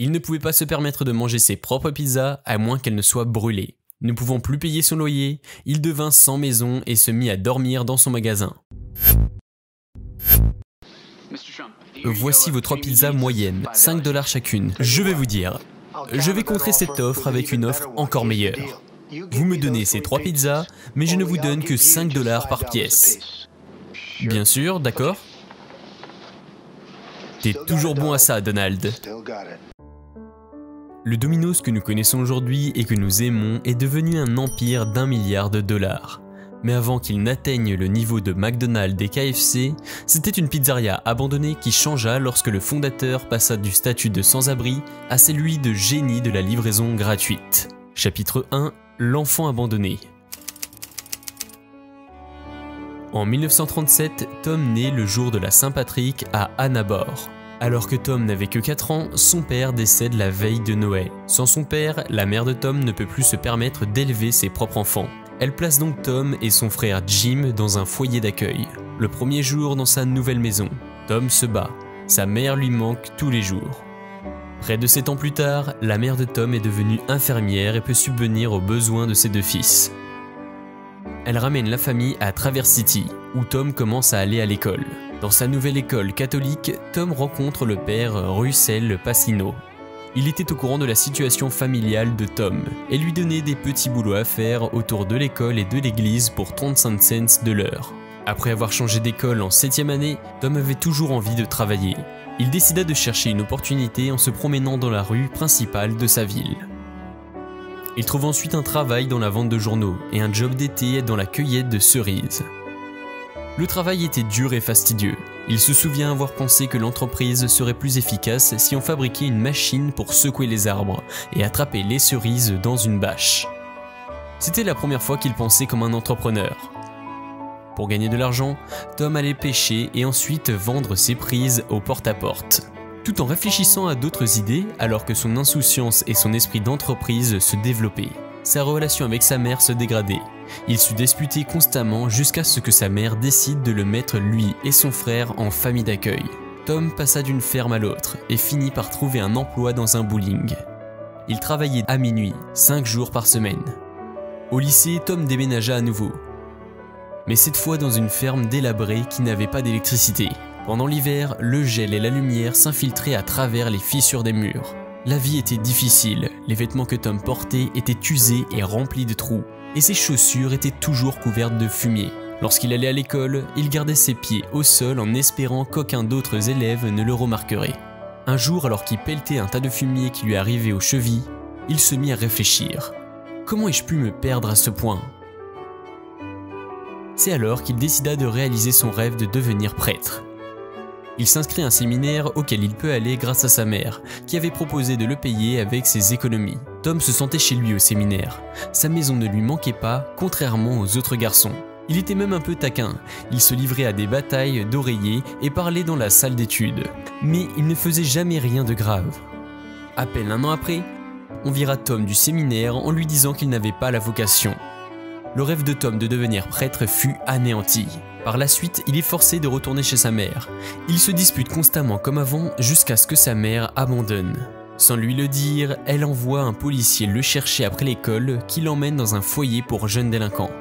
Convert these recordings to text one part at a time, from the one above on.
Il ne pouvait pas se permettre de manger ses propres pizzas à moins qu'elles ne soient brûlées. Ne pouvant plus payer son loyer, il devint sans maison et se mit à dormir dans son magasin. Voici vos 3 pizzas moyennes, 5 $ chacune. Je vais vous dire, je vais contrer cette offre avec une offre encore meilleure. Vous me donnez ces 3 pizzas, mais je ne vous donne que 5 $ par pièce. Bien sûr, d'accord? T'es toujours bon à ça, Donald. Le Domino's que nous connaissons aujourd'hui et que nous aimons est devenu un empire d'1 milliard de dollars. Mais avant qu'il n'atteigne le niveau de McDonald's et KFC, c'était une pizzeria abandonnée qui changea lorsque le fondateur passa du statut de sans-abri à celui de génie de la livraison gratuite. Chapitre 1 : L'enfant abandonné. En 1937, Tom naît le jour de la Saint-Patrick à Annabore. Alors que Tom n'avait que 4 ans, son père décède la veille de Noël. Sans son père, la mère de Tom ne peut plus se permettre d'élever ses propres enfants. Elle place donc Tom et son frère Jim dans un foyer d'accueil. Le premier jour dans sa nouvelle maison, Tom se bat. Sa mère lui manque tous les jours. Près de 7 ans plus tard, la mère de Tom est devenue infirmière et peut subvenir aux besoins de ses 2 fils. Elle ramène la famille à Traverse City, où Tom commence à aller à l'école. Dans sa nouvelle école catholique, Tom rencontre le père Russell Pacino. Il était au courant de la situation familiale de Tom et lui donnait des petits boulots à faire autour de l'école et de l'église pour 35 cents de l'heure. Après avoir changé d'école en 7e année, Tom avait toujours envie de travailler. Il décida de chercher une opportunité en se promenant dans la rue principale de sa ville. Il trouve ensuite un travail dans la vente de journaux et un job d'été dans la cueillette de cerises. Le travail était dur et fastidieux. Il se souvient avoir pensé que l'entreprise serait plus efficace si on fabriquait une machine pour secouer les arbres et attraper les cerises dans une bâche. C'était la première fois qu'il pensait comme un entrepreneur. Pour gagner de l'argent, Tom allait pêcher et ensuite vendre ses prises au porte-à-porte. Tout en réfléchissant à d'autres idées alors que son insouciance et son esprit d'entreprise se développaient. Sa relation avec sa mère se dégradait. Ils se disputaient constamment jusqu'à ce que sa mère décide de le mettre lui et son frère en famille d'accueil. Tom passa d'une ferme à l'autre et finit par trouver un emploi dans un bowling. Il travaillait à minuit, 5 jours par semaine. Au lycée, Tom déménagea à nouveau. Mais cette fois dans une ferme délabrée qui n'avait pas d'électricité. Pendant l'hiver, le gel et la lumière s'infiltraient à travers les fissures des murs. La vie était difficile, les vêtements que Tom portait étaient usés et remplis de trous, et ses chaussures étaient toujours couvertes de fumier. Lorsqu'il allait à l'école, il gardait ses pieds au sol en espérant qu'aucun d'autres élèves ne le remarquerait. Un jour, alors qu'il pelletait un tas de fumier qui lui arrivait aux chevilles, il se mit à réfléchir. Comment ai-je pu me perdre à ce point ? C'est alors qu'il décida de réaliser son rêve de devenir prêtre. Il s'inscrit à un séminaire auquel il peut aller grâce à sa mère, qui avait proposé de le payer avec ses économies. Tom se sentait chez lui au séminaire. Sa maison ne lui manquait pas, contrairement aux autres garçons. Il était même un peu taquin, il se livrait à des batailles d'oreillers et parlait dans la salle d'études. Mais il ne faisait jamais rien de grave. À peine 1 an après, on vira Tom du séminaire en lui disant qu'il n'avait pas la vocation. Le rêve de Tom de devenir prêtre fut anéanti. Par la suite, il est forcé de retourner chez sa mère. Il se dispute constamment comme avant jusqu'à ce que sa mère abandonne. Sans lui le dire, elle envoie un policier le chercher après l'école qui l'emmène dans un foyer pour jeunes délinquants.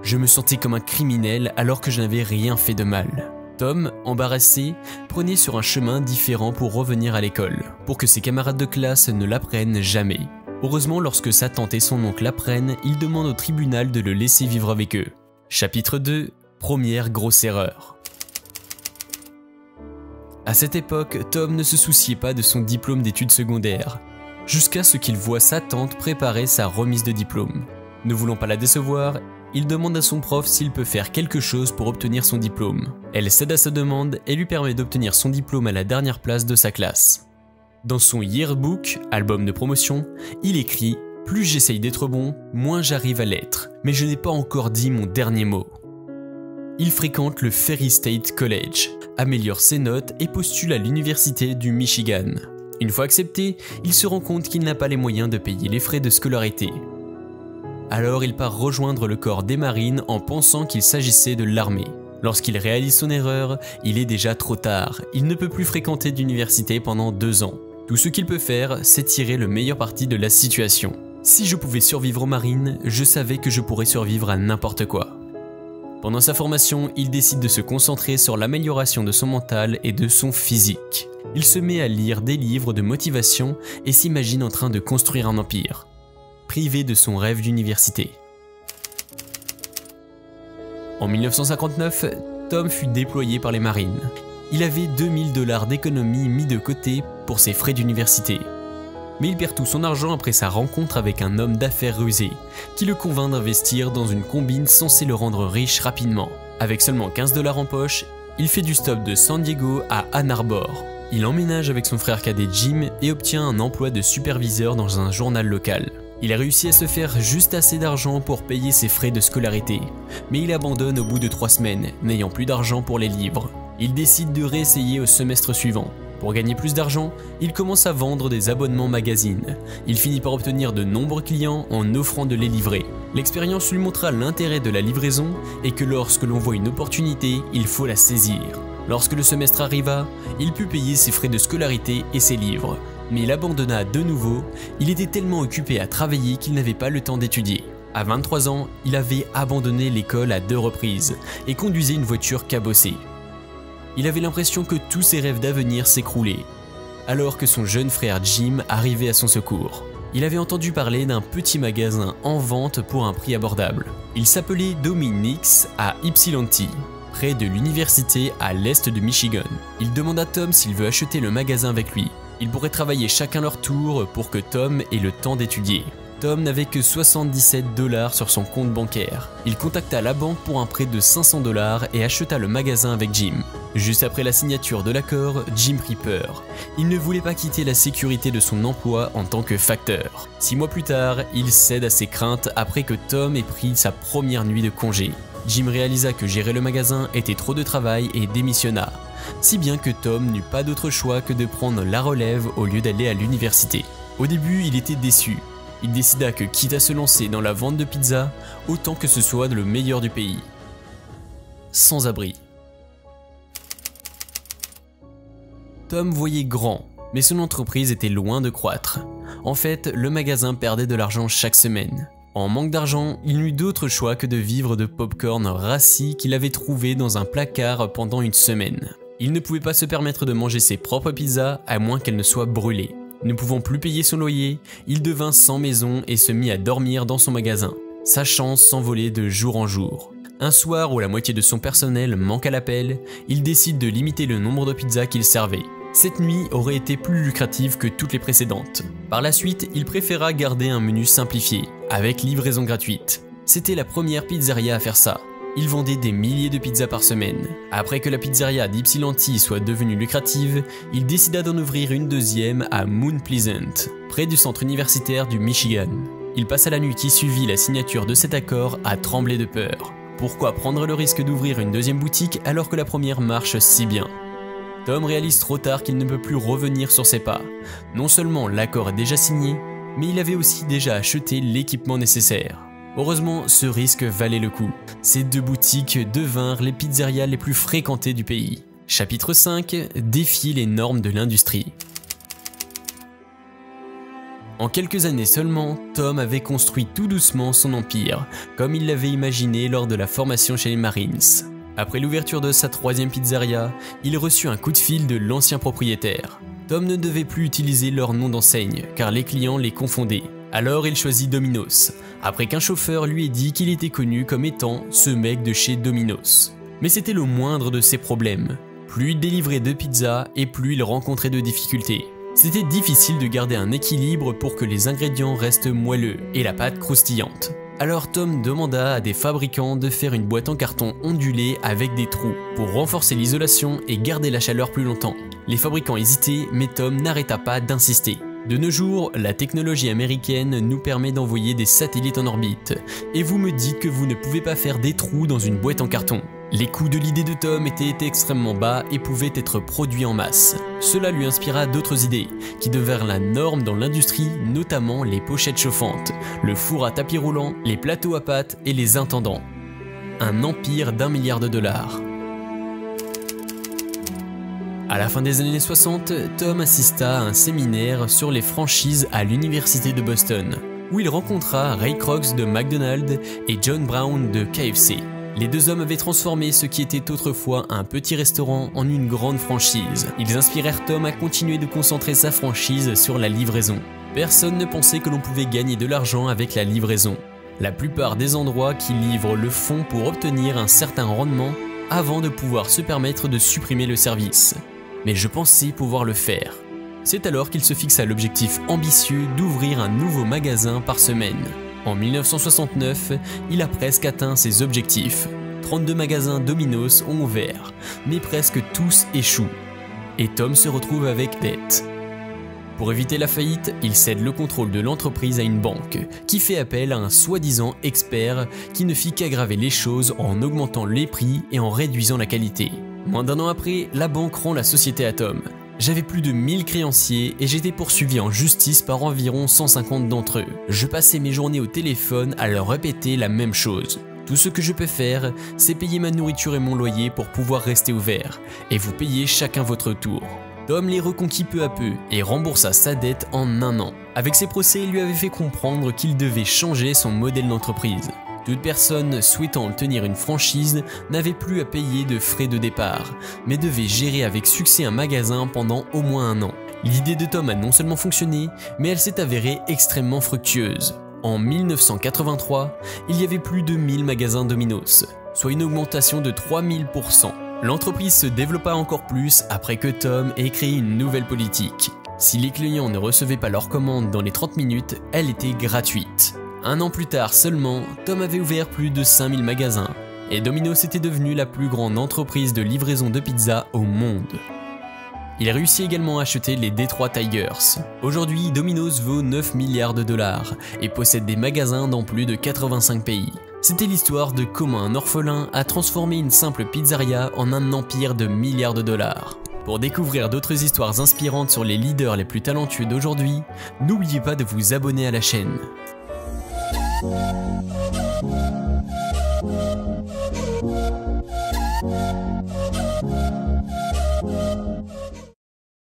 Je me sentais comme un criminel alors que je n'avais rien fait de mal. Tom, embarrassé, prenait sur un chemin différent pour revenir à l'école, pour que ses camarades de classe ne l'apprennent jamais. Heureusement, lorsque sa tante et son oncle l'apprennent, ils demandent au tribunal de le laisser vivre avec eux. Chapitre 2 : Première grosse erreur. À cette époque, Tom ne se souciait pas de son diplôme d'études secondaires, jusqu'à ce qu'il voit sa tante préparer sa remise de diplôme. Ne voulant pas la décevoir, il demande à son prof s'il peut faire quelque chose pour obtenir son diplôme. Elle cède à sa demande et lui permet d'obtenir son diplôme à la dernière place de sa classe. Dans son yearbook, album de promotion, il écrit « Plus j'essaye d'être bon, moins j'arrive à l'être, mais je n'ai pas encore dit mon dernier mot ». Il fréquente le Ferry State College, améliore ses notes et postule à l'université du Michigan. Une fois accepté, il se rend compte qu'il n'a pas les moyens de payer les frais de scolarité. Alors il part rejoindre le corps des marines en pensant qu'il s'agissait de l'armée. Lorsqu'il réalise son erreur, il est déjà trop tard. Il ne peut plus fréquenter d'université pendant 2 ans. Tout ce qu'il peut faire, c'est tirer le meilleur parti de la situation. Si je pouvais survivre aux marines, je savais que je pourrais survivre à n'importe quoi. Pendant sa formation, il décide de se concentrer sur l'amélioration de son mental et de son physique. Il se met à lire des livres de motivation et s'imagine en train de construire un empire, privé de son rêve d'université. En 1959, Tom fut déployé par les marines. Il avait 2000 $ d'économie mis de côté pour ses frais d'université. Mais il perd tout son argent après sa rencontre avec un homme d'affaires rusé, qui le convainc d'investir dans une combine censée le rendre riche rapidement. Avec seulement 15 $ en poche, il fait du stop de San Diego à Ann Arbor. Il emménage avec son frère cadet Jim et obtient un emploi de superviseur dans un journal local. Il a réussi à se faire juste assez d'argent pour payer ses frais de scolarité, mais il abandonne au bout de 3 semaines, n'ayant plus d'argent pour les livres. Il décide de réessayer au semestre suivant. Pour gagner plus d'argent, il commence à vendre des abonnements magazines. Il finit par obtenir de nombreux clients en offrant de les livrer. L'expérience lui montra l'intérêt de la livraison et que lorsque l'on voit une opportunité, il faut la saisir. Lorsque le semestre arriva, il put payer ses frais de scolarité et ses livres. Mais il abandonna de nouveau, il était tellement occupé à travailler qu'il n'avait pas le temps d'étudier. À 23 ans, il avait abandonné l'école à 2 reprises et conduisait une voiture cabossée. Il avait l'impression que tous ses rêves d'avenir s'écroulaient, alors que son jeune frère Jim arrivait à son secours. Il avait entendu parler d'un petit magasin en vente pour un prix abordable. Il s'appelait Dominick's à Ypsilanti, près de l'université à l'est de Michigan. Il demande à Tom s'il veut acheter le magasin avec lui. Ils pourraient travailler chacun leur tour pour que Tom ait le temps d'étudier. Tom n'avait que 77 $ sur son compte bancaire. Il contacta la banque pour un prêt de 500 $ et acheta le magasin avec Jim. Juste après la signature de l'accord, Jim prit peur. Il ne voulait pas quitter la sécurité de son emploi en tant que facteur. 6 mois plus tard, il cède à ses craintes après que Tom ait pris sa première nuit de congé. Jim réalisa que gérer le magasin était trop de travail et démissionna, si bien que Tom n'eut pas d'autre choix que de prendre la relève au lieu d'aller à l'université. Au début, il était déçu. Il décida que quitte à se lancer dans la vente de pizza, autant que ce soit le meilleur du pays. Sans abri. Tom voyait grand, mais son entreprise était loin de croître. En fait, le magasin perdait de l'argent chaque semaine. En manque d'argent, il n'eut d'autre choix que de vivre de pop-corn rassis qu'il avait trouvé dans un placard pendant une semaine. Il ne pouvait pas se permettre de manger ses propres pizzas à moins qu'elles ne soient brûlées. Ne pouvant plus payer son loyer, il devint sans maison et se mit à dormir dans son magasin. Sa chance s'envolait de jour en jour. Un soir où la moitié de son personnel manque à l'appel, il décide de limiter le nombre de pizzas qu'il servait. Cette nuit aurait été plus lucrative que toutes les précédentes. Par la suite, il préféra garder un menu simplifié, avec livraison gratuite. C'était la première pizzeria à faire ça. Il vendait des milliers de pizzas par semaine. Après que la pizzeria d'Ypsilanti soit devenue lucrative, il décida d'en ouvrir une deuxième à Mount Pleasant, près du centre universitaire du Michigan. Il passa la nuit qui suivit la signature de cet accord à trembler de peur. Pourquoi prendre le risque d'ouvrir une deuxième boutique alors que la première marche si bien ? Tom réalise trop tard qu'il ne peut plus revenir sur ses pas. Non seulement l'accord est déjà signé, mais il avait aussi déjà acheté l'équipement nécessaire. Heureusement, ce risque valait le coup. Ces 2 boutiques devinrent les pizzerias les plus fréquentées du pays. Chapitre 5 – Défier les normes de l'industrie. En quelques années seulement, Tom avait construit tout doucement son empire, comme il l'avait imaginé lors de la formation chez les Marines. Après l'ouverture de sa 3e pizzeria, il reçut un coup de fil de l'ancien propriétaire. Tom ne devait plus utiliser leur nom d'enseigne, car les clients les confondaient. Alors il choisit Domino's, après qu'un chauffeur lui ait dit qu'il était connu comme étant ce mec de chez Domino's. Mais c'était le moindre de ses problèmes. Plus il délivrait de pizzas et plus il rencontrait de difficultés. C'était difficile de garder un équilibre pour que les ingrédients restent moelleux et la pâte croustillante. Alors Tom demanda à des fabricants de faire une boîte en carton ondulée avec des trous pour renforcer l'isolation et garder la chaleur plus longtemps. Les fabricants hésitaient, mais Tom n'arrêta pas d'insister. De nos jours, la technologie américaine nous permet d'envoyer des satellites en orbite, et vous me dites que vous ne pouvez pas faire des trous dans une boîte en carton. Les coûts de l'idée de Tom étaient extrêmement bas et pouvaient être produits en masse. Cela lui inspira d'autres idées, qui devinrent la norme dans l'industrie, notamment les pochettes chauffantes, le four à tapis roulant, les plateaux à pâtes et les intendants. Un empire d'1 milliard $. À la fin des années 60, Tom assista à un séminaire sur les franchises à l'université de Boston, où il rencontra Ray Kroc de McDonald's et John Brown de KFC. Les deux hommes avaient transformé ce qui était autrefois un petit restaurant en une grande franchise. Ils inspirèrent Tom à continuer de concentrer sa franchise sur la livraison. Personne ne pensait que l'on pouvait gagner de l'argent avec la livraison. La plupart des endroits qui livrent le font pour obtenir un certain rendement avant de pouvoir se permettre de supprimer le service. Mais je pensais pouvoir le faire. C'est alors qu'il se fixa l'objectif ambitieux d'ouvrir un nouveau magasin par semaine. En 1969, il a presque atteint ses objectifs. 32 magasins Domino's ont ouvert, mais presque tous échouent. Et Tom se retrouve avec dette. Pour éviter la faillite, il cède le contrôle de l'entreprise à une banque, qui fait appel à un soi-disant expert qui ne fit qu'aggraver les choses en augmentant les prix et en réduisant la qualité. Moins d'un an après, la banque rend la société à Tom. J'avais plus de 1000 créanciers et j'étais poursuivi en justice par environ 150 d'entre eux. Je passais mes journées au téléphone à leur répéter la même chose. Tout ce que je peux faire, c'est payer ma nourriture et mon loyer pour pouvoir rester ouvert, et vous payez chacun votre tour. Tom les reconquit peu à peu et remboursa sa dette en un an. Avec ses procès, il lui avait fait comprendre qu'il devait changer son modèle d'entreprise. Toute personne souhaitant tenir une franchise n'avait plus à payer de frais de départ, mais devait gérer avec succès un magasin pendant au moins un an. L'idée de Tom a non seulement fonctionné, mais elle s'est avérée extrêmement fructueuse. En 1983, il y avait plus de 1000 magasins Domino's, soit une augmentation de 3000%. L'entreprise se développa encore plus après que Tom ait créé une nouvelle politique. Si les clients ne recevaient pas leur commande dans les 30 minutes, elle était gratuite. Un an plus tard seulement, Tom avait ouvert plus de 5000 magasins, et Domino's était devenue la plus grande entreprise de livraison de pizza au monde. Il réussit également à acheter les Detroit Tigers. Aujourd'hui, Domino's vaut 9 milliards de dollars et possède des magasins dans plus de 85 pays. C'était l'histoire de comment un orphelin a transformé une simple pizzeria en un empire de milliards de dollars. Pour découvrir d'autres histoires inspirantes sur les leaders les plus talentueux d'aujourd'hui, n'oubliez pas de vous abonner à la chaîne.